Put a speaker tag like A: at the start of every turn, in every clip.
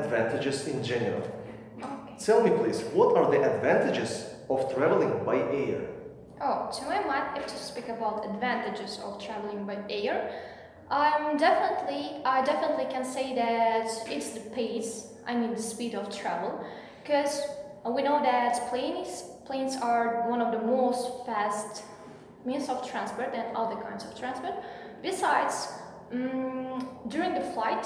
A: advantages in general.
B: Okay.
A: Tell me please, what are the advantages of traveling by air?
B: Oh, to my mind, if to speak about advantages of traveling by air, I definitely can say that it's the pace, the speed of travel, because we know that planes are one of the most fast means of transport than other kinds of transport. Besides, during the flight,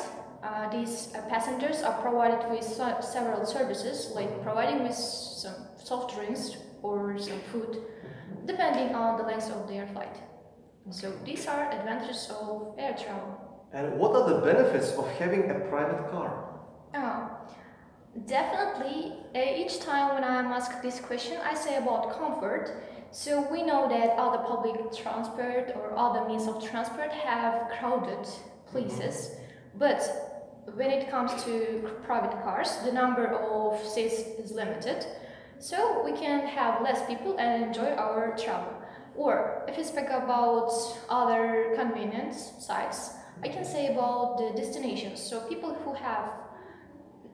B: these passengers are provided with several services, like providing with some soft drinks or some food, depending on the length of their flight. So these are advantages of air travel.
A: And what are the benefits of having a private car?
B: Definitely, each time when I'm asked this question, I say about comfort. So we know that other public transport or other means of transport have crowded places, but when it comes to private cars, the number of seats is limited, so we can have less people and enjoy our travel. Or if you speak about other convenience sites, I can say about the destinations. So people who have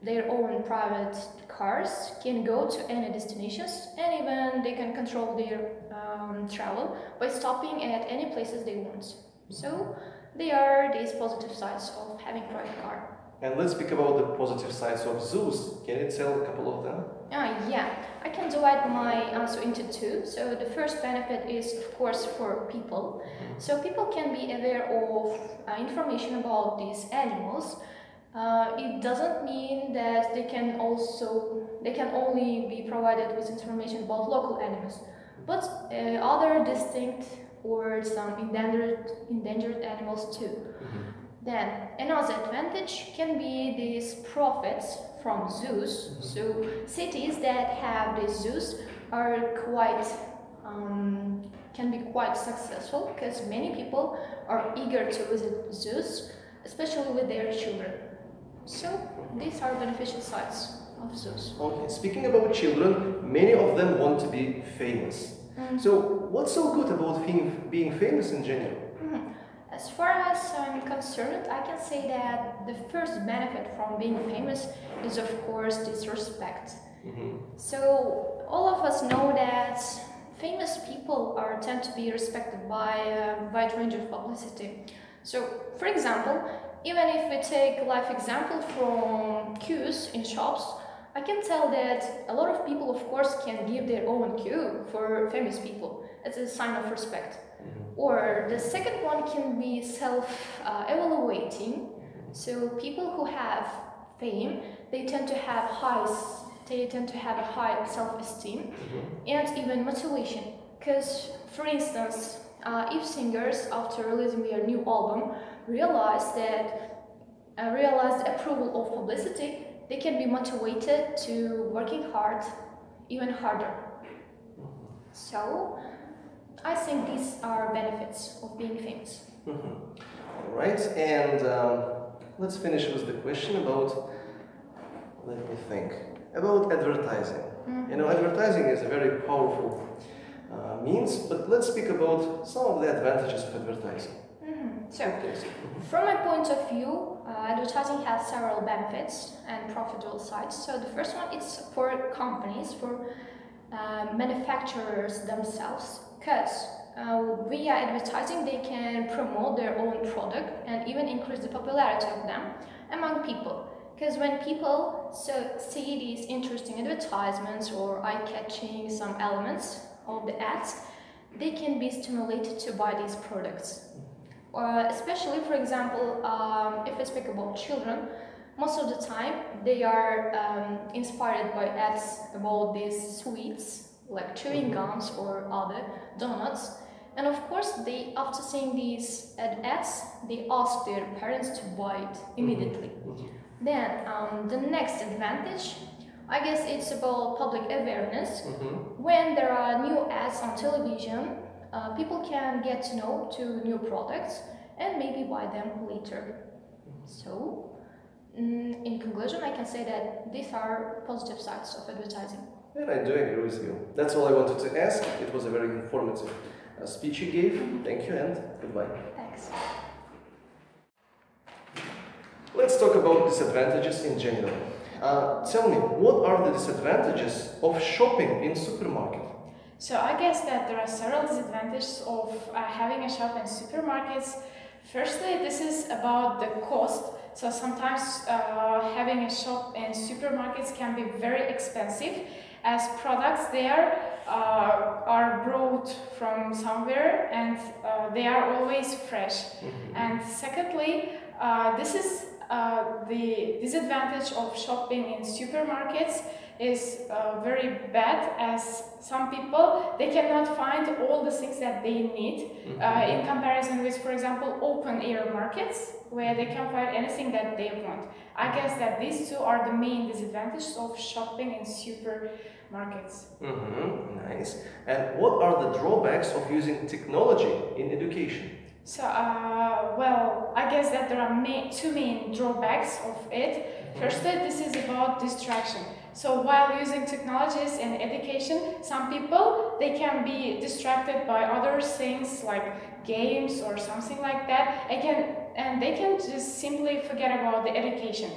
B: their own private cars can go to any destinations, and even they can control their travel by stopping at any places they want. So they are these positive sides of having private car.
A: And let's speak about the positive sides of zoos. Can you tell a couple of them?
B: Yeah, I can divide my answer into two. So the first benefit is, of course, for people. So people can be aware of information about these animals. It doesn't mean that they can only be provided with information about local animals, but other distinct or some endangered animals too. Then another advantage can be these profits from zoos. So cities that have these zoos are can be quite successful, because many people are eager to visit zoos, especially with their children. So these are beneficial sides of zoos.
A: Okay, speaking about children, many of them want to be famous. So what's so good about being famous in general?
B: As far as I'm concerned, I can say that the first benefit from being famous is, of course, this respect. So all of us know that famous people tend to be respected by a wide range of publicity. So, for example, even if we take a live example from queues in shops, I can tell that a lot of people, of course, can give their own queue for famous people. It's a sign of respect. Or the second one can be self-evaluating. So people who have fame, they tend to have a high self-esteem and even motivation. Because, for instance, if singers, after releasing their new album, realize the approval of publicity, they can be motivated to working hard, even harder. So I think these are benefits of being famous.
A: All right, and let's finish with the question about, let me think, about advertising. You know, advertising is a very powerful means, but let's speak about some of the advantages of advertising.
B: So, from my point of view, advertising has several benefits and profitable sides. So the first one is for companies, for manufacturers themselves, because via advertising they can promote their own product and even increase the popularity of them among people. Because when people see these interesting advertisements or eye-catching some elements of the ads, they can be stimulated to buy these products. Especially, for example, if I speak about children, most of the time they are inspired by ads about these sweets, like chewing gums or other donuts. And of course, after seeing these ads, they ask their parents to buy it immediately. Then the next advantage, I guess it's about public awareness. When there are new ads on television, people can get to know new products and maybe buy them later. So, in conclusion, I can say that these are positive sides of advertising.
A: And I do agree with you. That's all I wanted to ask. It was a very informative speech you gave. Thank you and goodbye.
B: Thanks.
A: Let's talk about disadvantages in general. Tell me, what are the disadvantages of shopping in supermarket?
C: So I guess that there are several disadvantages of having a shop in supermarkets. Firstly, this is about the cost. So sometimes having a shop in supermarkets can be very expensive, as products there are brought from somewhere and they are always fresh. And secondly, this is the disadvantage of shopping in supermarkets is very bad, as some people, they cannot find all the things that they need in comparison with, for example, open air markets where they can find anything that they want. I guess that these two are the main disadvantages of shopping in supermarkets.
A: Nice. And what are the drawbacks of using technology in education?
C: So, well, I guess that there are two main drawbacks of it. Firstly, this is about distraction. So while using technologies in education, some people, they can be distracted by other things like games or something like that, and they can just simply forget about the education.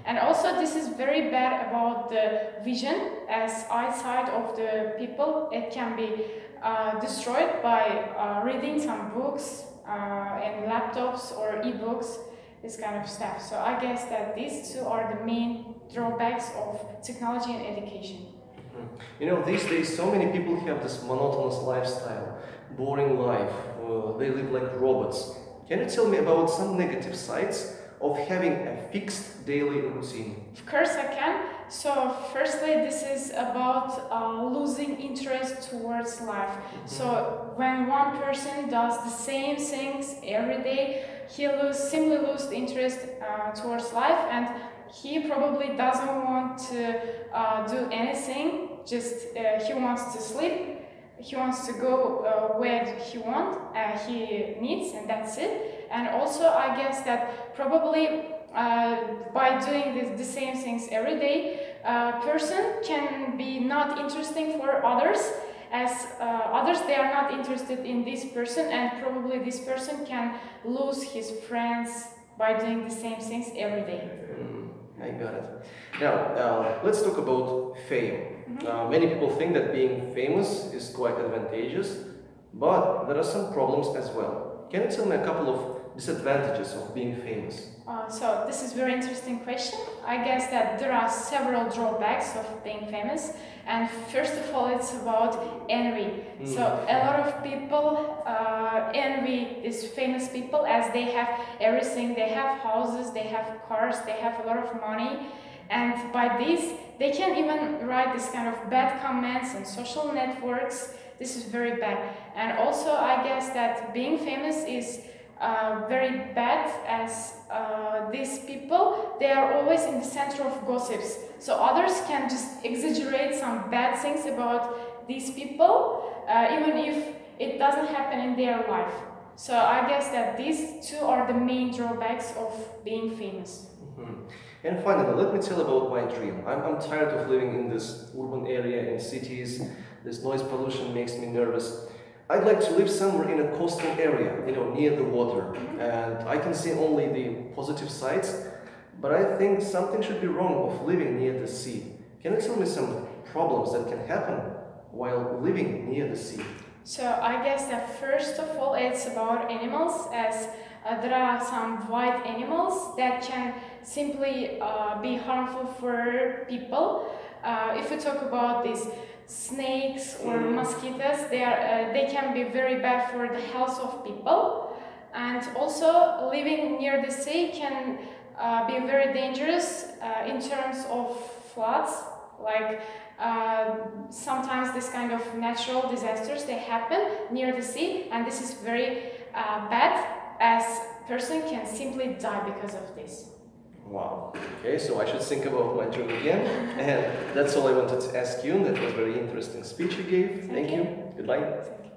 C: And also this is very bad about the vision, as eyesight of the people, it can be destroyed by reading some books in laptops or e-books, this kind of stuff. So I guess that these two are the main drawbacks of technology and education.
A: You know, these days so many people have this monotonous lifestyle, boring life, they live like robots. Can you tell me about some negative sides of having a fixed daily routine?
C: Of course I can. So firstly, this is about losing interest towards life. So when one person does the same things every day, he simply loses interest towards life, and he probably doesn't want to do anything, just he wants to sleep, he wants to go where he needs, and that's it. And also I guess that probably by doing the same things every day, a person can be not interesting for others, as others, they are not interested in this person, and probably this person can lose his friends by doing the same things every day.
A: I got it. Now, let's talk about fame. Many people think that being famous is quite advantageous, but there are some problems as well. Can you tell me a couple of disadvantages of being famous?
C: So this is a very interesting question. I guess that there are several drawbacks of being famous, and first of all, it's about envy. So a lot of people envy these famous people, as they have everything. They have houses, they have cars, they have a lot of money, and by this they can even write this kind of bad comments on social networks. This is very bad. And also I guess that being famous is very bad, as these people, they are always in the center of gossips. So others can just exaggerate some bad things about these people, even if it doesn't happen in their life. So I guess that these two are the main drawbacks of being famous.
A: And finally, let me tell about my dream. I'm tired of living in this urban area, in cities. This noise pollution makes me nervous. I'd like to live somewhere in a coastal area, you know, near the water, and I can see only the positive sides, but I think something should be wrong of living near the sea. Can you tell me some problems that can happen while living near the sea?
C: So I guess that first of all, it's about animals, as there are some wild animals that can simply be harmful for people. If we talk about these snakes or mosquitoes, they can be very bad for the health of people. And also living near the sea can be very dangerous in terms of floods, like sometimes this kind of natural disasters, they happen near the sea, and this is very bad, as person can simply die because of this.
A: Wow. Okay, so I should think about my dream again. And that's all I wanted to ask you. That was a very interesting speech you gave. Thank you. Goodbye.
C: Thank you.